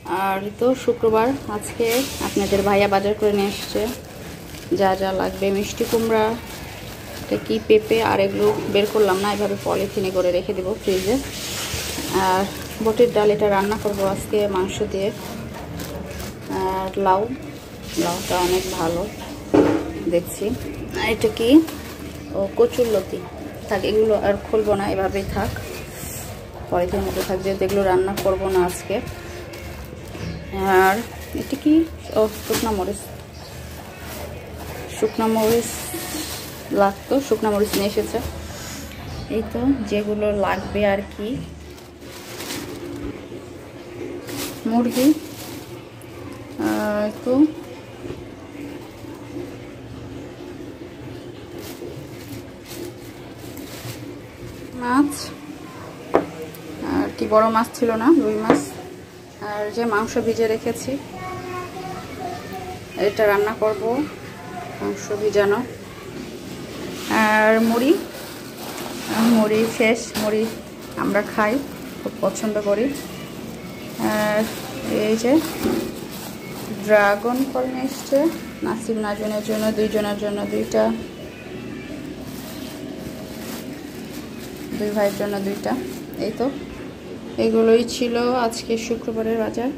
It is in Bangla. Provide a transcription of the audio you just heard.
আর তো শুক্রবার আজকে আপনাদের ভাইয়া বাজার করে নিয়ে এসছে যা যা লাগবে। মিষ্টি কুমড়া, এটা কি পেঁপে, আর এগুলো বের করলাম না, এভাবে পলিথিনে করে রেখে দেবো ফ্রিজে। আর বুটের ডাল, এটা রান্না করব আজকে মাংস দিয়ে। আর লাউটা অনেক ভালো দেখছি। আর এটা কি, ও কচুরলতি। থাক, এগুলো আর খুলবো না, এভাবেই থাক, পলিথিনের মধ্যে থাক, যেহেতু এগুলো রান্না করব না আজকে। আর এটা কি, ও শুকনো মরিচ লাগতো, শুকনো মরিচ নিয়ে এসেছে। এই তো যেগুলো লাগবে আর কি। মুরগি, তো মাছ, আর কি বড় মাছ ছিল না, রুই মাছ। আর যে মাংস ভিজে রেখেছি, এটা রান্না করব, মাংস ভিজানো। আর মুড়ি ফ্রেশ মুড়ি আমরা খাই, খুব পছন্দ করি। আর এই যে ড্রাগন ফল নিয়ে এসছে নাসিম নাজনের জন্য, দুইজনের জন্য দুইটা, দুই ভাইয়ের জন্য দুইটা। এই তো এগুলোই ছিল আজকে শুক্রবারের বাজার।